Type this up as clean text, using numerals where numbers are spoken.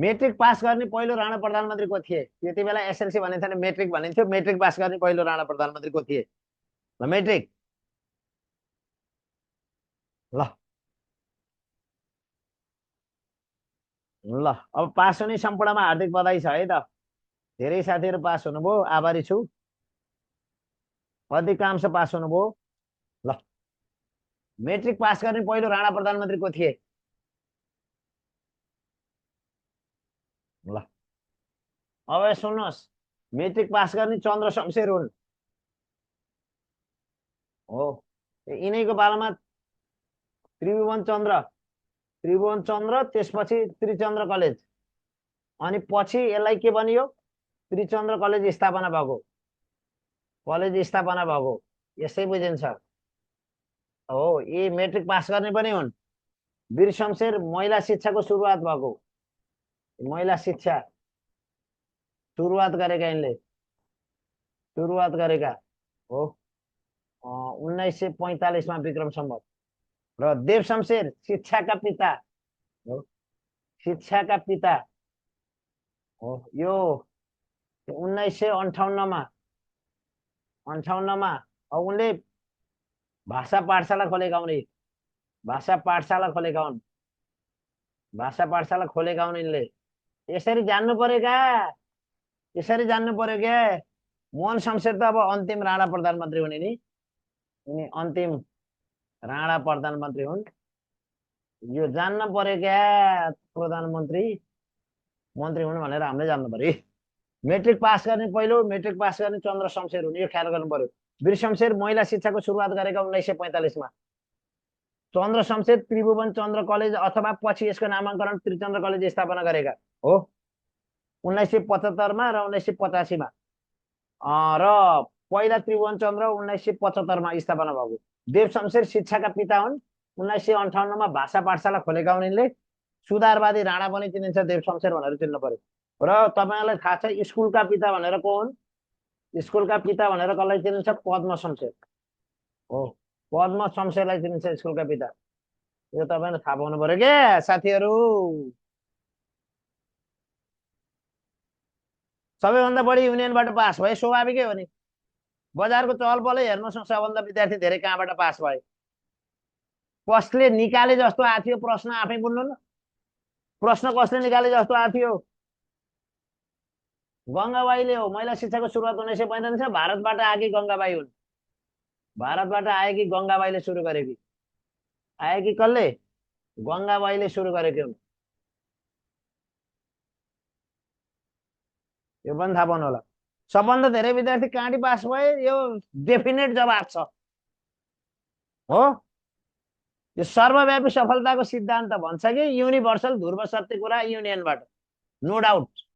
Matric pass गर्ने पहिलो राणा प्रधानमन्त्री को थिए? त्यति बेला एसएलसी भनेको थिएन, मेट्रिक भनिन्थ्यो। मेट्रिक पास गर्ने पहिलो राणा प्रधानमन्त्री को थिए? ल मेट्रिक। ल ल अब पास हुने सम्पूर्णमा हार्दिक बधाई छ है त। धेरै साथीहरू पास हुनुभयो, आभारी छु। अधिकांश पास हुनुभयो। ल मेट्रिक पास गर्ने पहिलो राणा प्रधानमन्त्री को थिए? ल अब सुन्नुहोस्, मेट्रिक पास गर्ने चन्द्र शमशेर हुन्। हो, यिनैको पालामा त्रिभुवन चन्द्र, त्रिभुवन चन्द्र, त्यसपछि त्रिचन्द्र कलेज, अनि पछि यसलाई के बनियो? त्रिचन्द्र कलेज स्थापना भएको, कलेज स्थापना भएको। यसै बुझिन्छ। हो, यी मेट्रिक पास गर्ने पनि हुन्। वीर शमशेर महिला शिक्षाको सुरुवात भएको, महिला शिक्षा सुरुवात गरेका यिनले, सुरुवात गरेका हो 1945 विक्रम सम्वत। र देव शमशेर शिक्षाका पिता हो, शिक्षाका पिता हो। यो 1958 58 उनले भाषा पाठशाला खोलेका हुन्। भाषा पाठशाला खोलेका हुन्, भाषा पाठशाला खोलेका हुन् यिनले। यसरी जान्नु पर्यो क्या, यसरी जान्नु पर्यो क्या। मोहन शमशेर त अब अन्तिम राणा प्रधानमन्त्री हुने नि, यिनी अन्तिम राणा प्रधानमन्त्री हुन्। यो जान्न पर्यो क्या, प्रधानमन्त्री मन्त्री हुन् भनेर हामीले जान्नु पर्यो। मेट्रिक पास गर्ने पहिलो मेट्रिक पास गर्ने चन्द्र शमशेर हुन्, यो ख्याल गर्नु पर्यो। वीर शमशेर महिला शिक्षाको सुरुवात गरेका 1945 चन्द्र शमशेर त्रिभुवन चन्द्र कलेज अथवा पछि यसको नामाङ्करण त्रिचन्द्र कलेज स्थापना गरेका हो 1975 र 1985 र पहिला त्रिभुवन चन्द्र 1975 स्थापना भएको। देव शमशेर शिक्षाका पिता हुन्। 1958 भाषा पाठशाला खोलेका हुन् यिनले। सुधारवादी राणा पनि चिनिन्छ देव शमशेर भनेर चिन्नु पर्यो। र तपाईँलाई थाहा छ स्कुलका पिता भनेर को हुन्? स्कुलका पिता भनेर कसलाई चिनिन्छ? पद्म शमशेर हो, पद्म शमशेरलाई चिनिन्छ स्कुलका पिता। यो तपाईँले थाहा पाउनु पर्यो क्या साथीहरू। सबैभन्दा बढी युनियनबाट पास भए स्वाभाविकै हो नि। बजारको चहल पहलै हेर्नुहोस् न, सबभन्दा विद्यार्थी धेरै कहाँबाट पास भए? कसले निकाले जस्तो आएको थियो प्रश्न, आफै बुझ्नु न। प्रश्न कसले निकाले जस्तो आएको थियो? गङ्गाबाईले हो। महिला शिक्षाको सुरुवात 1945 भारतबाट आएकी गङ्गाबाई हुन्। भारतबाट आएकी गङ्गाबाईले सुरु गरेकी, आएकी कसले? गङ्गाबाईले सुरु गरेकी हुन्। यो पनि थाहा पाउनु होला। सबभन्दा धेरै विद्यार्थी कहाँबाट पास भए? यो डेफिनेट जवाब छ हो। यो सर्वव्यापी सफलताको सिद्धान्त भन्छ कि युनिभर्सल ध्रुव सत्य कुरा युनियनबाट, नो डाउट।